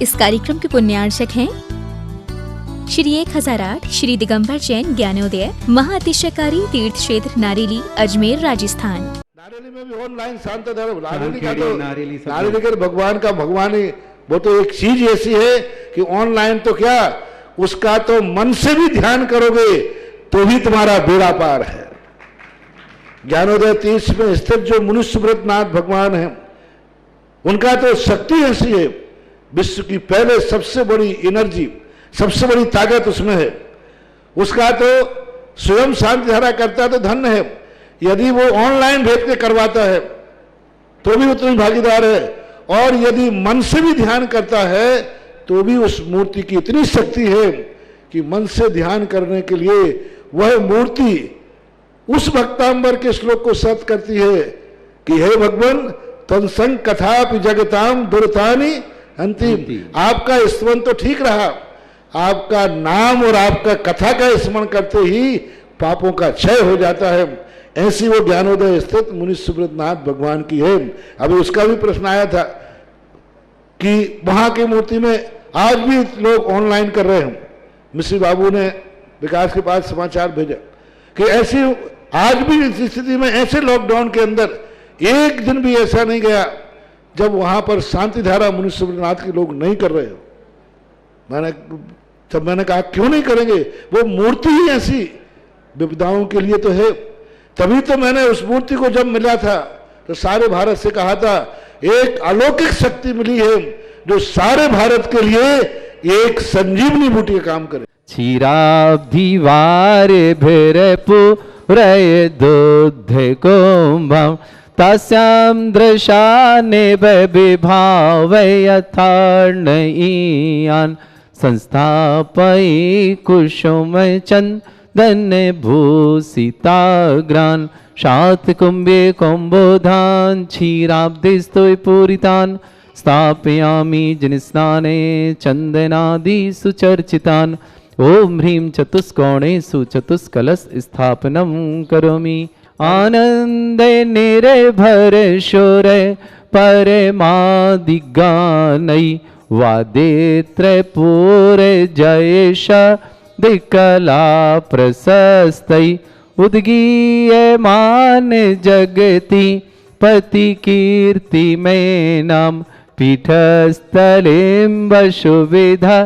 इस कार्यक्रम के पुण्यार्चक हैं श्री 1008 श्री दिगंबर जैन ज्ञानोदय महाअतिशयकारी तीर्थ क्षेत्र नारेली अजमेर राजस्थान। नारेली में भी ऑनलाइन शांत धर्म नारेली का भगवान का भगवान ही वो तो एक चीज ऐसी है कि ऑनलाइन तो क्या उसका तो मन से भी ध्यान करोगे तो भी तुम्हारा बेड़ा पार है। ज्ञानोदय तीर्थ में स्थित जो मुनि सुब्रतनाथ भगवान है उनका तो शक्ति ऐसी है, विश्व की पहले सबसे बड़ी एनर्जी सबसे बड़ी ताकत उसमें है। उसका तो स्वयं शांति धारा करता तो धन्य है, यदि वो ऑनलाइन भेज के करवाता है तो भी उतनी भागीदार है, और यदि मन से भी ध्यान करता है तो भी उस मूर्ति की इतनी शक्ति है कि मन से ध्यान करने के लिए वह मूर्ति उस भक्तांबर के श्लोक को सत्य करती है कि हे भगवान तत्संग कथापि जगताम दुर्तानि अंतिम। आपका स्मरण तो ठीक रहा, आपका नाम और आपका कथा का स्मरण करते ही पापों का क्षय हो जाता है। ऐसी वो ज्ञानोदय स्थित मुनि सुब्रतनाथ भगवान की है। अभी उसका भी प्रश्न आया था कि वहां की मूर्ति में आज भी लोग ऑनलाइन कर रहे हैं। मिश्री बाबू ने विकास के पास समाचार भेजा कि ऐसी आज भी इस स्थिति में ऐसे लॉकडाउन के अंदर एक दिन भी ऐसा नहीं गया जब वहां पर शांति धारा मुनि सुब्रतनाथ के लोग नहीं कर रहे हो। मैंने कहा क्यों नहीं करेंगे, वो मूर्ति ही ऐसी विपदाओं के लिए तो है। तभी तो मैंने उस मूर्ति को जब मिला था तो सारे भारत से कहा था एक अलौकिक शक्ति मिली है जो सारे भारत के लिए एक संजीवनी बूटी का काम करे। क्षीराब्धिवार भैरपुरय दुग्ध कुंभम तस्यां दृशाने विभावय यथार्णयियान् संस्थापयि कुसुम चंदन भूषिताग्रान् शातकुंभे कुंभोधान् क्षीराब्धिस्तु पूरितान् स्थापयामि जनिस्नाने चंदनादि सुचर्चितान् ओम ह्रीं चतुष्कोणेषु चतुष्कलश स्थापनं करोमि आनंदे निर्भर शोर परमादिगानै वादेत्र पूरे जयेश दिकला प्रशस्तै उद्गीयमान जगति पति कीर्ति में नाम पीठस्थलें सुविधा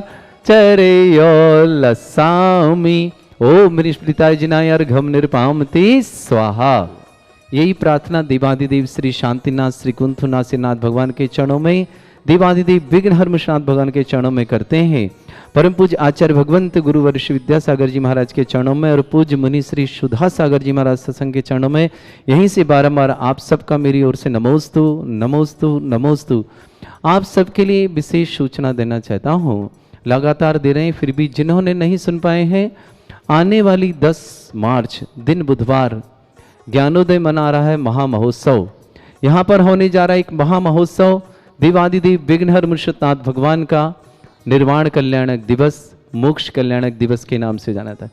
चरयोल्लसामि ओम स्मृताय जिनाय अर्घम निरपामति स्वाहा। यही प्रार्थना देवादिदेव श्री शांतिनाथ श्री कुंथुनाथ भगवान के चरणों में, देवादिदेव विघ्नहर्मनाथ भगवान के चरणों में करते हैं। परम पूज्य आचार्य भगवंत गुरु वर्ष विद्यासागर जी महाराज के चरणों में और पूज्य मुनि श्री सुधा सागर जी महाराज सत्संग के चरणों में यहीं से बारंबार आप सबका मेरी ओर से नमोस्तु नमोस्तु नमोस्तु। आप सबके लिए विशेष सूचना देना चाहता हूँ, लगातार दे रहे हैं फिर भी जिन्होंने नहीं सुन पाए हैं, आने वाली 10 मार्च दिन बुधवार ज्ञानोदय मना रहा है महामहोत्सव। यहाँ पर होने जा रहा है एक महामहोत्सव देवादिदेव विघ्नहर्मनाथ भगवान का निर्वाण कल्याणक दिवस, मोक्ष कल्याणक दिवस के नाम से जाना था।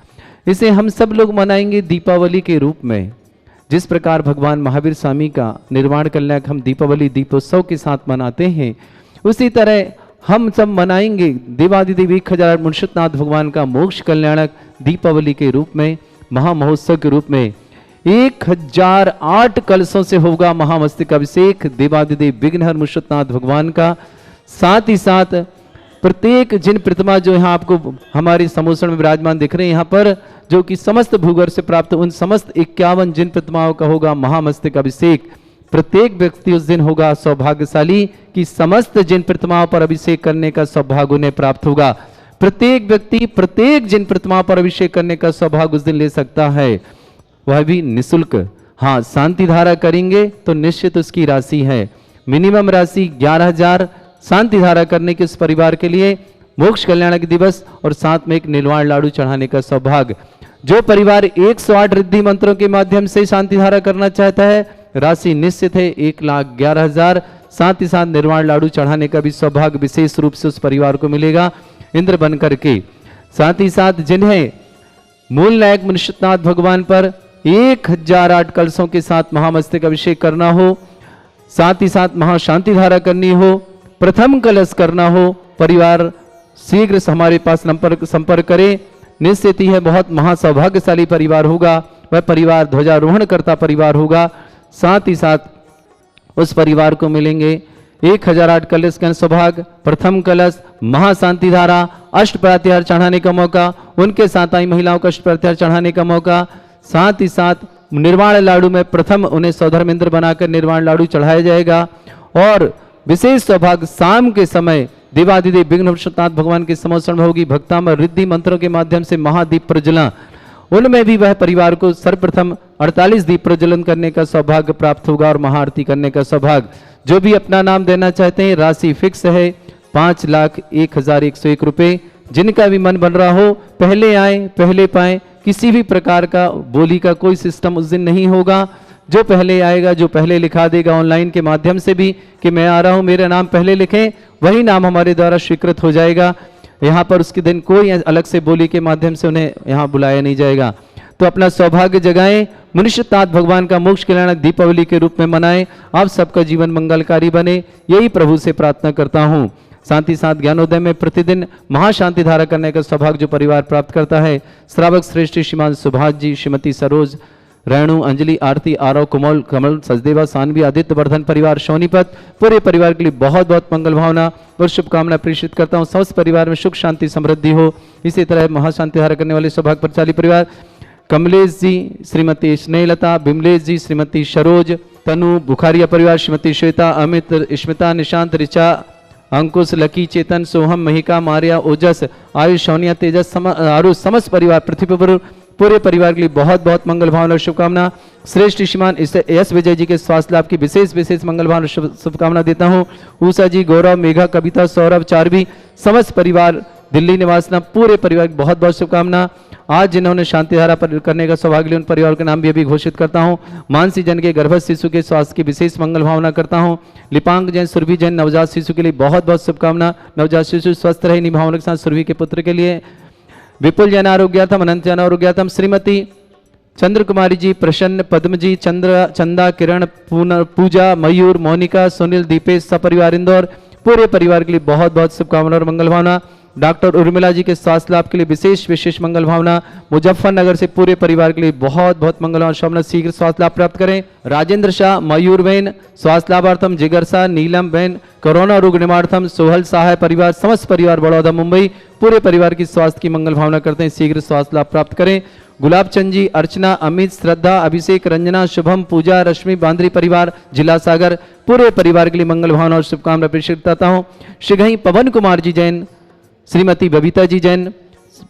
इसे हम सब लोग मनाएंगे दीपावली के रूप में। जिस प्रकार भगवान महावीर स्वामी का निर्वाण कल्याणक हम दीपावली दीपोत्सव के साथ मनाते हैं, उसी तरह हम सब मनाएंगे देवादिदेव 1008 भगवान का मोक्ष कल्याणक दीपावली के रूप में, महामहोत्सव के रूप में। 1008 कलशों से होगा महामस्तक अभिषेक देवादिदेव विघ्नहर्मनाथ भगवान का। साथ ही साथ प्रत्येक जिन प्रतिमा जो यहाँ आपको हमारे समोसण में विराजमान दिख रहे हैं, यहाँ पर जो कि समस्त भूगर्भ से प्राप्त उन समस्त 51 जिन प्रतिमाओं का होगा महामस्तक अभिषेक। प्रत्येक व्यक्ति उस दिन होगा सौभाग्यशाली कि समस्त जिन प्रतिमाओं पर अभिषेक करने का सौभाग्य उन्हें प्राप्त होगा। प्रत्येक व्यक्ति प्रत्येक जिन प्रतिमाओं पर अभिषेक करने का सौभाग्य उस दिन ले सकता है, वह भी निःशुल्क। हाँ, शांति धारा करेंगे तो निश्चित उसकी राशि है, मिनिमम राशि 11,000 शांति धारा करने के उस परिवार के लिए मोक्ष कल्याणक दिवस और साथ में एक निर्वाण लाडू चढ़ाने का सौभाग्य। जो परिवार 108 रिद्धि मंत्रों के माध्यम से शांति धारा करना चाहता है, राशि निश्चित है 1,11,000। साथ ही साथ निर्वाण लाडू चढ़ाने का भी सौभाग्य विशेष रूप से उस परिवार को मिलेगा इंद्र बन करके। साथ ही साथ जिन्हें मूल नायक मुनिनाथ भगवान पर 1008 कलशों के साथ महामस्तक अभिषेक करना हो, साथ ही साथ महाशांति धारा करनी हो, प्रथम कलश करना हो, परिवार शीघ्र हमारे पास संपर्क करें। निश्चित ही है बहुत महासौभाग्यशाली परिवार होगा, वह परिवार ध्वजारोहण करता परिवार होगा। साथ ही साथ उस परिवार को मिलेंगे 1008 कलश का सौभाग्य, प्रथम कलश, महाशांति धारा, अष्ट प्रत्याहार चढ़ाने का मौका, उनके साथ आई महिलाओं का अष्ट प्रत्याहार चढ़ाने का मौका। साथ ही साथ निर्वाण लाडू में प्रथम उन्हें सौधर्मेंद्र बनाकर निर्वाण लाडू चढ़ाया जाएगा। और विशेष सौभाग्य शाम के समय देवादिदेव विघ्ननाथ भगवान के समोत्सव में होगी। भक्तामृत रिद्धि मंत्रों के माध्यम से महादीप प्रज्वलन, उनमें भी वह परिवार को सर्वप्रथम 48 दीप प्रज्वलन करने का सौभाग्य प्राप्त होगा और महाआरती करने का सौभाग्य। जो भी अपना नाम देना चाहते हैं, राशि फिक्स है 5,01,101 रुपए। जिनका भी मन बन रहा हो पहले आए पहले पाए, किसी भी प्रकार का बोली का कोई सिस्टम उस दिन नहीं होगा। जो पहले आएगा, जो पहले लिखा देगा ऑनलाइन के माध्यम से भी कि मैं आ रहा हूं, मेरा नाम पहले लिखें, वही नाम हमारे द्वारा स्वीकृत हो जाएगा। यहाँ पर उसके दिन कोई अलग से बोली के माध्यम से उन्हें यहाँ बुलाया नहीं जाएगा। तो अपना सौभाग्य जगाएं, मनुष्यनाथ भगवान का मोक्ष कल्याण दीपावली के रूप में मनाएं। आप सबका जीवन मंगलकारी बने, यही प्रभु से प्रार्थना करता हूँ। साथ ही साथ ज्ञानोदय में प्रतिदिन महाशांति धारा करने का सौभाग्य जो परिवार प्राप्त करता है, श्रावक श्रेष्ठ श्रीमान सुभाष जी, श्रीमती सरोज, रेणु, अंजलि, आरती, आरव, कुमल, कमल, सचदेवा, सानवी, आदित्य वर्धन परिवार सोनीपत, पूरे परिवार के लिए बहुत बहुत मंगल भावना और शुभकामना प्रेषित करता हूँ। समस्त परिवार में सुख शांति समृद्धि हो। इसी तरह महाशांति धारा करने वाले सौभाग्यशाली परिवार कमलेश जी, श्रीमती स्नेहलता, बिमलेश जी, श्रीमती सरोज, तनु, बुखारिया परिवार, श्रीमती श्वेता, अमित, स्मिता, निशांत, ऋचा, अंकुश, लकी, चेतन, सोहम, महिका, मारिया, ओजस, आयुष, सोनिया, तेजस, आरुष, समस्त परिवार पृथ्वी पर पूरे परिवार के लिए बहुत बहुत मंगल भावना और शुभकामना। श्रेष्ठ श्रीमान एस विजय जी के स्वास्थ्य लाभ की विशेष मंगल भावना शुभकामना देता हूँ। उषा जी, गौरव, मेघा, कविता, सौरभ, चारवी, समस्त परिवार दिल्ली निवासना, पूरे परिवार की बहुत बहुत शुभकामना। आज जिन्होंने शांति धारा पर करने का सौभाग्य लिया उन परिवार के नाम भी अभी घोषित करता हूँ। मानसी जन के गर्भस्थ शिशु के स्वास्थ्य की विशेष मंगल भावना करता हूँ। लिपांग जैन, सुरभि जैन, नवजात शिशु के लिए बहुत बहुत शुभकामना। नवजात शिशु स्वस्थ रहे, इन्हीं भावना के साथ सुरभि के पुत्र के लिए विपुल जैन आरोग्यार्थम, अनंत जैन आरोग्यार्थम, श्रीमती चंद्र कुमारी जी, प्रसन्न, पद्मजी, चंदा, किरण, पूजा, मयूर, मोनिका, सुनील, दीपेश, सपरिवार इंदौर, पूरे परिवार के लिए बहुत बहुत शुभकामना और मंगल भावना। डॉक्टर उर्मिला जी के स्वास्थ्य लाभ के लिए विशेष मंगल भावना। मुजफ्फरनगर से पूरे परिवार के लिए बहुत बहुत मंगल भावना, शुभकामना, शीघ्र स्वास्थ्य लाभ प्राप्त करें। राजेंद्र शाह, मयूर बहन, स्वास्थ्य लाभार्थम, जिगर शाह, नीलम बहन, कोरोना रोग निवारणार्थम, सोहल सहाय परिवार, समस्त परिवार बड़ौदा मुंबई, पूरे परिवार की स्वास्थ्य की मंगल भावना करते हैं, शीघ्र स्वास्थ्य लाभ प्राप्त करें। गुलाब चंद जी, अर्चना, अमित, श्रद्धा, अभिषेक, रंजना, शुभम, पूजा, रश्मि, बांद्री परिवार, जिला सागर, पूरे परिवार के लिए मंगल भावना और शुभकामना प्रेषित करता हूँ। श्रीघई पवन कुमार जी जैन, श्रीमती बबीता जी जैन,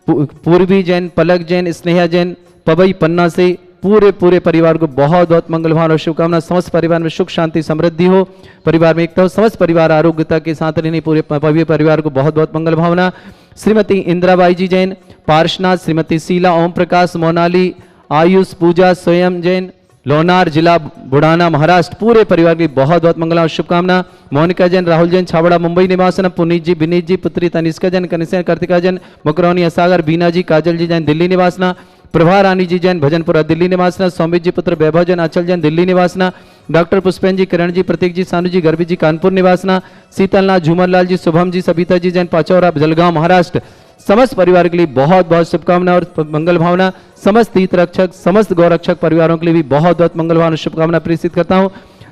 पूर्वी जैन, पलक जैन, स्नेहा जैन, पवई पन्ना से पूरे परिवार को बहुत बहुत मंगल भावना और शुभकामना। समस्त परिवार में सुख शांति समृद्धि हो, परिवार में एकता हो, समस्त परिवार आरोग्यता के साथ रहने, पूरे परिवार को बहुत बहुत मंगल भावना। श्रीमती इंदिराबाई जी जैन, पार्शनाथ, श्रीमती शीला, ओम प्रकाश, मोनाली, आयुष, पूजा, स्वयं जैन, लोनार, जिला बुढ़ाना, महाराष्ट्र, पूरे परिवार की बहुत बहुत मंगल और शुभकामना। मोनिका जैन, राहुल जैन, छावड़ा, मुंबई निवासन, पुनीत जी, विनीत जी, पुत्री तनिष्का जैन, कनिष्का, कार्तिका जैन, मुकरौनी, सागर, बीना जी, काजल जी जैन, दिल्ली निवासना, प्रभा रानी जी जैन, भजनपुरा, दिल्ली निवासना, सौमित जी पुत्र वैभव जैन, आंचल जैन, दिल्ली निवासना, डॉक्टर पुष्पेन जी, किरण जी, प्रतीक जी, सानू जी, गर्भी जी, कानपुर निवासना, शीतलनाथ, झूमरलाल जी, शुभम जी, सबिता जी जैन, पाचौरा, जलगांव, महाराष्ट्र, समस्त परिवार के लिए बहुत बहुत शुभकामना और मंगल भावना। समस्त हित रक्षक, समस्त गौरक्षक परिवारों के लिए भी बहुत बहुत मंगल भावना शुभकामना प्रेषित करता हूँ।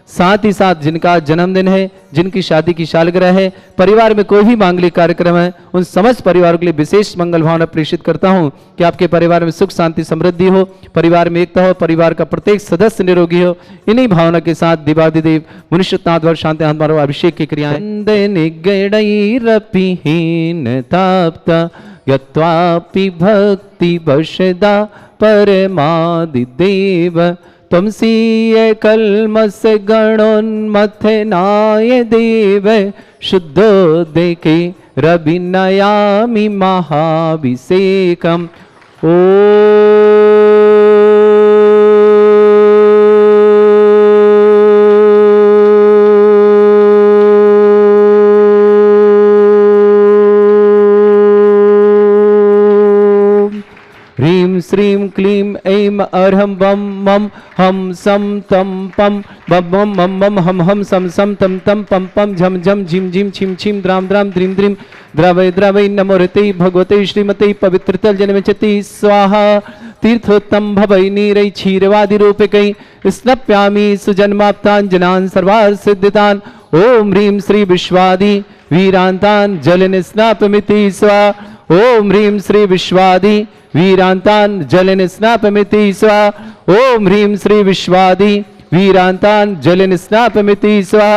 साथ ही साथ जिनका जन्मदिन है, जिनकी शादी की सालगिरह है, परिवार में कोई भी मांगलिक कार्यक्रम है, उन समस्त परिवार के लिए विशेष मंगल भावना प्रेषित करता हूं कि आपके परिवार में सुख शांति समृद्धि हो, परिवार में एकता हो, परिवार का प्रत्येक सदस्य निरोगी हो। इन्हीं भावना के साथ दिवादिदेव मनुष्यनाथ और शांति आत्मा अभिषेक की क्रियाएं यत्वापि भक्ति वशदा परमादिदेव त्वमसीय कल्मस गणोन्मथनाय देव शुद्धो देके रविनयामि महाभिषेकम्। श्रीं क्लीं ऐं अर्हं वं मं हम सम तम पम बम बम मम मम हम हम सम सम तम तम पम पम झम झम झिम झिम छिम छिम द्राम द्राम द्रीम द्रीम द्रवय द्रवय नमोरते भगवते श्रीमते पवित्रतल जन्मचति स्वाहा तीर्थोत्तम भवै नीरै क्षीरवादि रूपकै स्नप्यामि सुजन्माप्ताञ्जनान् सर्वार्थ सिद्धितान् ओम ह्रीं श्री विश्वादि वीरान्तान् जलन स्नापमिति स्वा ओम ह्रीं श्री विश्वादि वीरान्तान् जलन स्नापमिति स्वा ओम ह्रीं श्री विश्वादि वीरान्तान् जलन स्नापमिति स्वा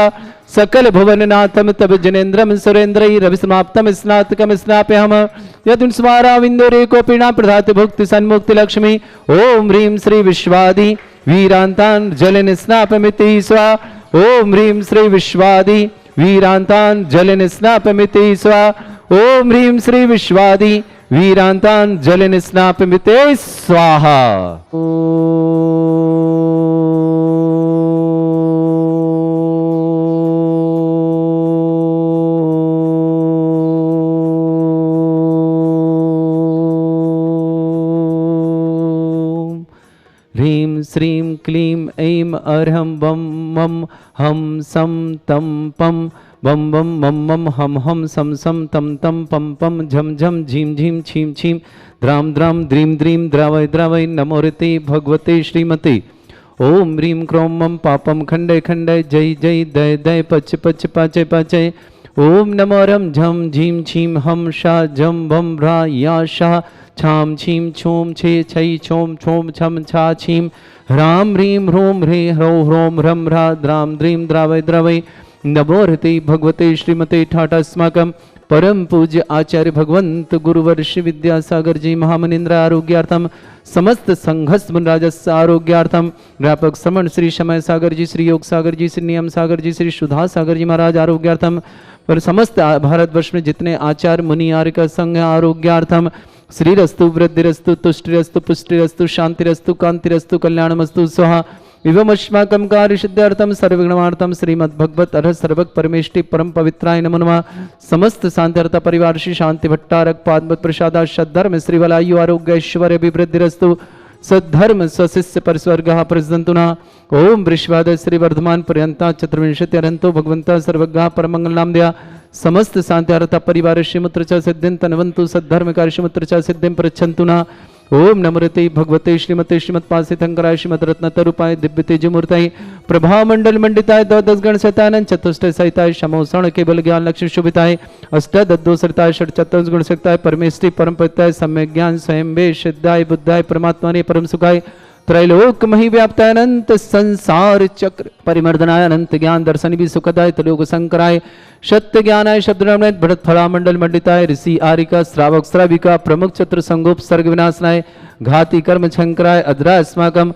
सकल भुवननाथम तब जनेन्द्रम सुरेन्द्रै रविसमाप्तम स्नातकम स्नाप्यहम यदुन्स्माराविन्दोरे कोपिणा प्रधाति भुक्ति सन्मुक्ति लक्ष्मी ओम ह्रीं श्री विश्वादि वीरान्तान् जलन स्नापमिति स्वा ओम ह्रीं श्री विश्वादि वीरान्तान् जलन स्नापमिति स्वा ओम ह्रीं श्री विश्वादि वीरान्तान् जलन स्नापमिति स्वाहा। ह्रीं श्रीं क्लीं ऐं अर्हं वं मं हम सम तम पम बम बम मम मम हम हम सम सम तम तम पम पम झम झम झीम झीम छीम छीम द्राम द्राम द्रीम द्रीम द्रावय द्रावय नमोरते भगवते श्रीमते ओम ह्रीं क्रों मम पापम खंडय खंडय जय जय दय दय पच पच पाचय पाचय ओम नमो रम झम झीम छीम हम शा झम भम भ्रा या शा छाम छीम छोम छे छै छोम छोम छम छा छीम ह्राम ह्रीं ह्रों ह्रे ह्रौ ह्रों ह्रम ह्रा द्राम द्रीं द्रावय द्रवय नमोरते भगवते श्रीमते ठाटास्माकं परम पूज्य आचार्य भगवंत गुरुवर श्री विद्यासागर जी महामनिंद्र आरोग्यार्थम समस्त संघस मुनराजस्य आरोग्यार्थम व्यापक श्रमण श्री समय सागर जी श्री योग सागर जी श्री नियम सागर जी श्री सुधा सागर जी महाराज आरोग्यार्थम पर समस्त भारतवर्ष में जितने आचार्य मुनि आर्य संघ आरोग्यार्थम श्रीरस्तु वृद्धिरस्तु तुष्टिरस्तु पुष्टिरस्तु शांतिरस्तु कांतिरस्तु कल्याणमस्तु स्वाहा विवमश्माकं कार्यसिद्ध्यर्थम सर्वगुणवार्थम श्रीमद्भगवत अरह सर्वक परमेष्टि परम पवित्राय नमो नमः। समस्त शांत्यर्थ परिवार श्री शांति भट्टारक पाद प्रसादा सद्धर्म श्री वलायु आरोग्य ऐश्वर्य अभिवृद्धिरस्तु सद्धर्म स्वशिष्य परिस्वर्ग प्रसदन्तु नः। ओम वृषभाद श्री वर्धमान पर्यंता चतुर्विंशति अरंतो भगवंता सर्वज्ञ परमंगल नाम दया समस्त शांत्यर्थ परिवार श्रीमुत्र च सिद्धिं तन्वन्तु सद्धर्म कार्यमुत्र च सिद्धिं प्रच्छन्तु नः। ओम नमोरते भगवते श्रीमते श्रीमत्पासितंकराय श्रीमद रत्नतरूपाय दिव्य तेजमूर्ताय प्रभा मंडल मंडिताय द्वादश गण सहितानंद चतुष्ट सहिताय शमोषण केवल ज्ञान लक्ष्मी शोभिताय अष्टादशो सरिताय षट चतुर्थ गुण सहिताय परमेष्टि परम पवित्राय सम्यक ज्ञान स्वयं वे सिद्धाय बुद्धाय परमात्माने परम सुखाय त्रैलोक मही व्याप्ताय अनंत संसार चक्र परिमर्दनाय अनंत ज्ञान दर्शन भी सुखदाय त्रिलोक शंकराय सत्य ज्ञानाय शब्दनामय भरत फला मंडल मंडिताय ऋषि आरिका श्रावक श्राविका प्रमुख चतुर संगोप सर्ग विनाशनाय घाति कर्म शंकराय अद्रा अस्माकम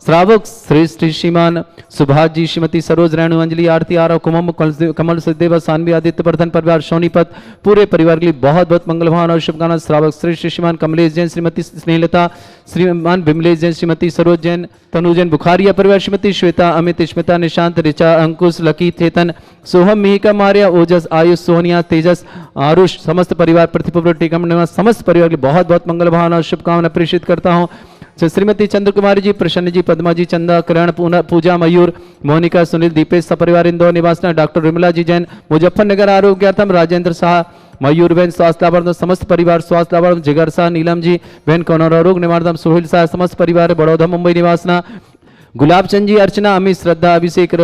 श्रावक श्रेष्ठ श्रीमान सुभाष जी श्रीमती सरोज रेणु अंजलि आरती आरव कुमम कमल सुदेव सानवी आदित्य वर्धन परिवार सोनीपत पूरे परिवार के लिए बहुत बहुत मंगल भावन और शुभकामना। श्रावक श्रेष्ठ श्रीमान कमलेश जैन श्रीमती स्नेहलता श्रीमान विमलेश जैन श्रीमती सरोज जैन तनु जैन बुखारिया परिवार श्रीमती श्वेता अमित स्मिता निशांत ऋचा अंकुश लकी चेतन सोहम मिहिका मार्या ओजस आयुष सोनिया तेजस आरुष समस्त परिवार पृथ्वी टीकम समस्त परिवार के बहुत बहुत मंगल भावन और शुभकामना प्रेषित करता हूँ। श्रीमती चंद्र कुमारी जी प्रसन्न जी पद्मा जी चंदा करण पूजा मयूर मोनिका सुनील दीपेश सपरिवार इंदौर निवासना डॉक्टर विमला जी जैन मुजफ्फरनगर आरोग्यार्थम राजेंद्र शाह मयूर बहन स्वास्थ्य लाभार्थम समस्त परिवार स्वास्थ्य लाभार्थम जिगर शाह नीलम जी बहन कौनौरा रोग निवारणम सोहिल शाह समस्त परिवार बड़ौदा मुंबई निवासना गुलाब चंद जी अर्चना अमित श्रद्धा अभिषेक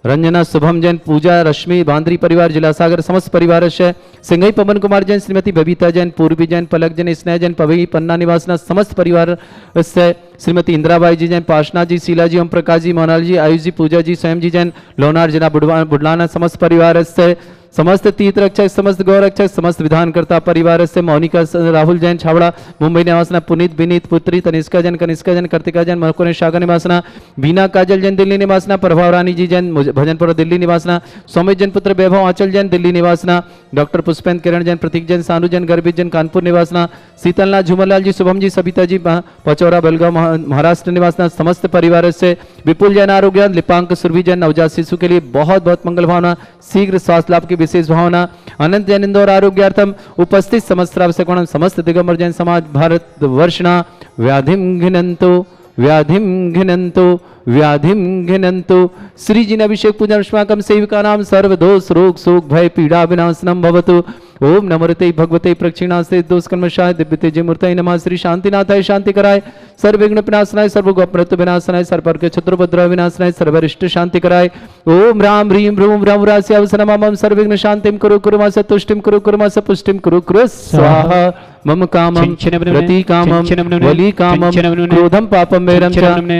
रंजना शुभम जैन पूजा रश्मि बांद्री परिवार जिला सागर समस्त परिवार सिंघई पवन कुमार जैन श्रीमती बबीता जैन पूर्वी जैन पलक जैन स्नेह जैन पवई पन्ना निवासना समस्त परिवार श्रीमती इंदिराबाई जी जैन पाशना जी शीला जी ओम प्रकाश जी मोनाल जी आयुष जी पूजा जी स्वयं जी जैन लोनार जिला बुडलाना समस्त परिवार से समस्त तीर्थ रक्षक समस्त गौ रक्षक समस्त विधानकर्ता परिवार से मौनिका राहुल जैन छावड़ा मुंबई निवासना पुनीत विनीत पुत्री तनिष्का जैन कनिष्का जैन कार्तिका जैन मरकोने शाखा निवासना बीना काजल जैन दिल्ली निवासना प्रभाव रानी जी जैन भजनपुर दिल्ली निवासना सौमित जैन पुत्र वैभव आंचल जैन दिल्ली निवासना डॉक्टर पुष्पेंद्र किरण जैन प्रतीक जैन सानू जैन गर्भित जैन कानपुर निवासना शीतलनाथ झूमरलाल जी शुभम जी सबिता जी पचौरा बेलगांव महाराष्ट्र निवासना समस्त परिवार से विपुल जैन आरोग्य, लिपांक सुरभि जैन नवजात शिशु के लिए बहुत बहुत मंगल भावना, शीघ्र स्वास्थ्य लाभ की विशेष भावना। अनंत जैन इंदौर आरोग्यार्थम उपस्थित समस्त श्रावक समस्त दिगंबर जैन समाज भारत वर्षना व्याधिम घिनंतो व्याधिम घिनंतो व्याधिम घिनंतो। श्री जी ने अभिषेक पूजन अस्माकं सेविका नाम सर्वदोष रोग शोक भय पीड़ा विनाशनम भवतु। ओम नमोते भगवते प्रक्षिणास्ते दोष कर्मशाय दिव्यते जय मूर्तये नमः। श्री शांतिनाथाय शांति कराय, सर्वविघ्न विनाशनाय, सर्वगोपनत्व विनाशनाय, सर्पर के छत्रोपद्रव विनाशनाय, सर्वरिष्ट शांति कराय। ओम राम ह्रीं भ्रूं भ्रम रास्य अवसनमं सर्वविघ्न शांतिं कुरु कुरु मा सतुष्टिं कुरु कुरु मा सपुष्टिं कुरु कुरु स्वाहा। मम कामं प्रति कामं वली कामं क्रोधं पापं वैरं च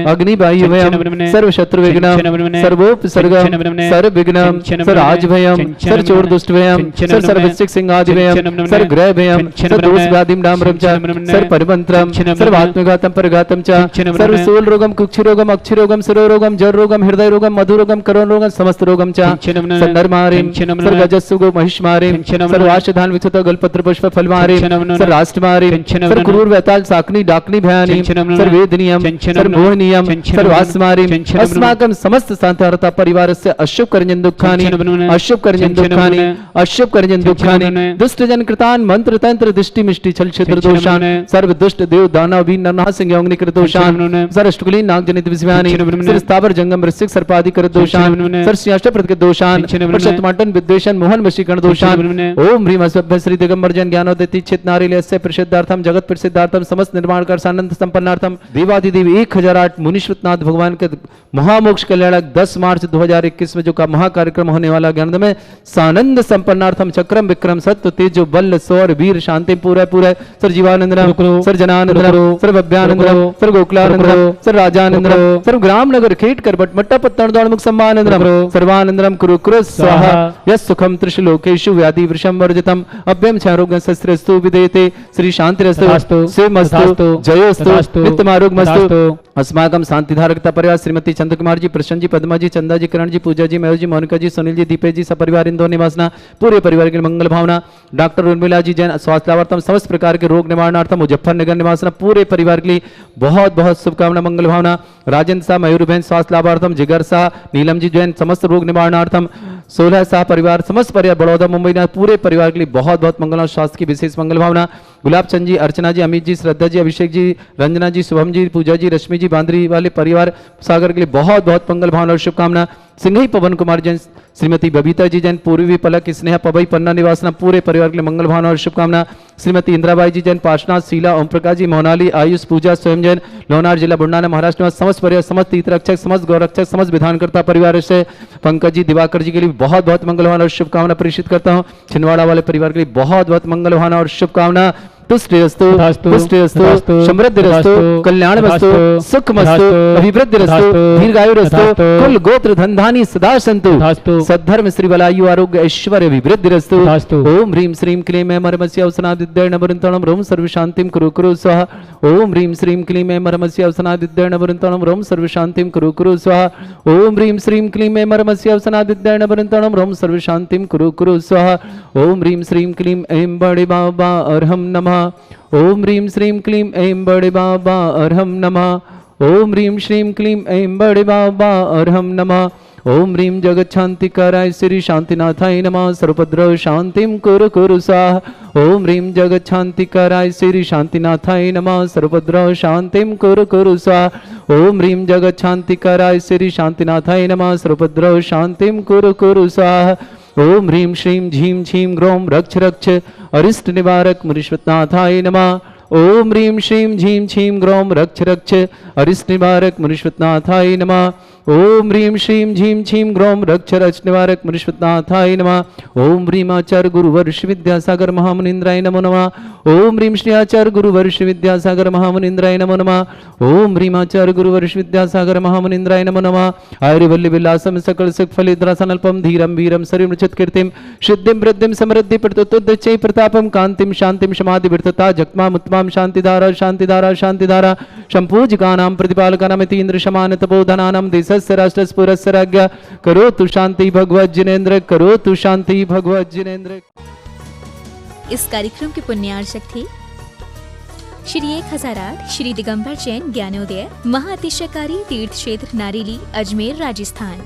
अग्निवायु भयं सर्वशत्रु विघ्नं सर्वोपसर्गं सर्वविघ्नं सर्वराजभयं सर्वचोर दुष्ट भयं सर्ववृश्चिक सिंहादि भयं सर्वग्रह भयं सर्वदोष व्याधिं डाम्रं च सर्वपरिमन्त्रं सर्वात्मघातं परघातं च सर्वशूल रोगं कुक्षि रोगं अक्षि रोगं शिरोरोगं जर रोगं हृदय रोगं मधु रोगं करोन रोगं समस्त रोगं च सर्वनरमारिं सर्वगजस्सुगो महिष्मारिं सर्वाश्वधान विक्षत गलपत्र पुष्प फलमारिं राष्ट्रमारी सर्वक्रूर वैताल साकनी डाकनी भयानी सर्वेदनियम सर्वमोहनीयम सर्वास्मारी अस्माकं समस्त सांतारता परिवारस्य अशुभ कर्मजन दुःखानि अशुभ कर्मजन दुःखानि अशुभ कर्मजन दुःखानि दुष्ट जन कृतान मंत्र तंत्र दृष्टि मिष्टि छल क्षेत्र दोषान सर्व दुष्ट देव दानव वीर नरनाह सिंह अग्नि कृत दोषान सरष्टुकली नाग जनित विषयानि सर स्थावर जंगम ऋषिक सर्पादि कृत दोषान सर श्रेष्ठ प्रकृत दोषान प्रशतमाटन विद्वेषण मोहन वशीकरण दोषान ओम ह्रीम अस्वभ्य श्री दिगंबर जन ज्ञानोदयति चित नारी से प्रसिद्धार्थम जगत प्रसिद्धार्थम समस्त निर्माण कर सानंद संपन्नार्थम देवादिदेव 1008 मुनीश्वरनाथ भगवान के महामोक्ष कल्याणक 10 मार्च 2021 में जो का महाकार्यक्रम होने वाला ज्ञानंद में सानंद संपन्नार्थम चक्रम विक्रम सत्व तेजो बल सौर वीर शांति पूरा पूरा सर जीवानंदनम सर जनानंदनम सर भव्यानंदनम सर गोकुलानंदनम सर राजानंदनम सर ग्राम नगर खेट कर बटमट्टा पत्तन दौड़ मुख सम्मानंदनम सर्वानंदनम कुरु कुरु स्वाहा यस सुखम त्रिशलोकेषु व्याधि वृषम वर्जितम अभ्यम क्षयरोग शस्त्रस्तु विदेते श्री शांतिरस्तु शिवमस्तु जयोस्तु नित्यमारोग्यमस्तु। अस्माकं शांतिधारकता परिवार श्रीमती चंद्र कुमार जी, प्रसन्न जी, पद्मा जी, चंदा जी, किरण जी, पूजा जी, मयूर जी, मोनिका जी, सुनील जी, दीपेश जी, सपरिवार इंदौर निवासना पूरे परिवार के मंगल भावना। डॉक्टर उर्मिला जी जैन स्वास्थ्य लाभार्थम समस्त प्रकार के रोग निवारणार्थम मुजफ्फरनगर निवासना पूरे परिवार के लिए बहुत बहुत शुभकामना मंगल भावना। राजेंद्र शाह, मयूर बहन स्वास्थ्य लाभार्थम, जिगर शाह, नीलम जी जैन समस्त रोग निवारणार्थम, 16 शाह परिवार समस्त परिवार बड़ौदा मुंबई पूरे परिवार के लिए बहुत बहुत मंगल स्वास्थ्य की विशेष मंगल भावना। गुलाब चंद जी, अर्चना जी, अमित जी, श्रद्धा जी, अभिषेक जी, रंजना जी, शुभम जी, पूजा जी, रश्मि जी, बांद्री वाले परिवार सागर के लिए बहुत बहुत मंगल भावना और शुभकामना। सिंघई पवन कुमार जैन, श्रीमती बबीता जी जैन, पूर्वी पलक स्नेहा पबई पन्ना निवासना पूरे परिवार के लिए मंगल भावना और शुभकामना। श्रीमती इंद्राबाई जी जैन, पार्शनाथ, शीला, ओम प्रकाश जी, मोहनाली, आयुष, पूजा, स्वयं जैन, लोनार जिला बुंडाना महाराष्ट्र में समस्त परिवार समस्त तीर्थरक्षक समस्त गौरक्षक समस्त विधानकर्ता परिवार से पंकज जी, दिवाकर जी के लिए बहुत बहुत मंगल भावना और शुभकामना प्रेषित करता हूँ। छिंदवाड़ा वाले परिवार के लिए बहुत बहुत मंगल भावना और शुभकामना। तुष्टिरस्तु पुष्टिरस्तु समृद्धिरस्तु कल्याणमस्तु सुखमस्तु अभिवृद्धिरस्तु दीर्घायुरस्तु कुल गोत्र धनधानी सदा सन्तु सद्धर्म श्री बलायु आरोग्य ऐश्वर्य अभिवृद्धिरस्तु। ओम ह्रीं श्रीं क्लीं ऐं मरमस्य अवसनादिद्यै नवरन्तणं रोम सर्व शांतिं कुरु कुरु स्वाहा। ओम ह्रीं श्रीं क्लीं ऐं मरमस्य अवसनादिद्यै नवरन्तणं रोम सर्व शांतिं कुरु कुरु स्वाहा। ओम ह्रीं श्रीं क्लीं ऐं मरमस्य अवसनादिद्यै नवरन्तणं रोम सर्व शांतिं कुरु कुरु स्वाहा। ओम ह्रीं श्रीं क्लीं ऐं बड़े बाबा अर्हं नमः। ओम ह्रीं श्रीं क्लीं ऐं बड़े बाबा अर्हं नमः। ओम ह्रीं श्रीं क्लीं ऐं बड़े बाबा अर्हं नमः। ओम ह्रीं जगत शांति कराय श्री शांतिनाथाय नमः। सर्वभद्र शांतिं कुरु कुरु स्वाहा। ओम ह्रीं जगत शांति कराय श्री शांतिनाथाय नमः। सर्वभद्र शांतिं कुरु कुरु स्वाहा। ओम ह्रीं जगत शांति कराय श्री शांतिनाथाय नमः। सर्वभद्र शांतिं कुरु कुरु स्वाहा। ओम ह्रीं श्रीं झीं झीं ग्रौं रक्ष रक्ष अरिष्ट निवारक मुनीश्वरनाथाय नमः। ओम ह्रीं श्रीं झीं झीं ग्रौं रक्ष रक्ष अरिष्ट निवारक मुनीश्वरनाथाय नमः। ओम ह्रीं श्रीं झीं झीं ग्रौं रक्ष रक्ष निवारक मुनीश्वरनाथाय नमः। ओम ह्रीं आचार्य गुरुवर्ष विद्यासागर महामुनीन्द्राय नमो नमः। ओम ह्रीं श्री आचार्य गुरुवर्ष विद्यासागर महामुनीन्द्राय नमो नमः। ओम ह्रीं आचार्य गुरुवर्ष विद्यासागर महामुनीन्द्राय नमो नमः। आयुर्वल्ली विलासम सकल सुख फलिद्रासनल्पम धीरम वीरम सरिमृचित कीर्तिम सिद्धिं वृद्धिं समृद्धि प्रतुद्दचै प्रतापम कांतिम शांतिम समाधि विर्तता जगमाम उत्तमाम शांतिधारा शांतिधारा शांतिधारा संपूजिकानां प्रतिपालकानां तीन्द्र समान तपोधनानां देशस्य राष्ट्रस्य पुरस्य राज्ञा करोतु शांति भगवत जिनेन्द्र करोतु शांति भगवत जिनेन्द्र। इस कार्यक्रम के पुण्यार्चक थे श्री 1008 श्री दिगंबर जैन ज्ञानोदय महाअतिशयकारी तीर्थ क्षेत्र नारेली अजमेर राजस्थान।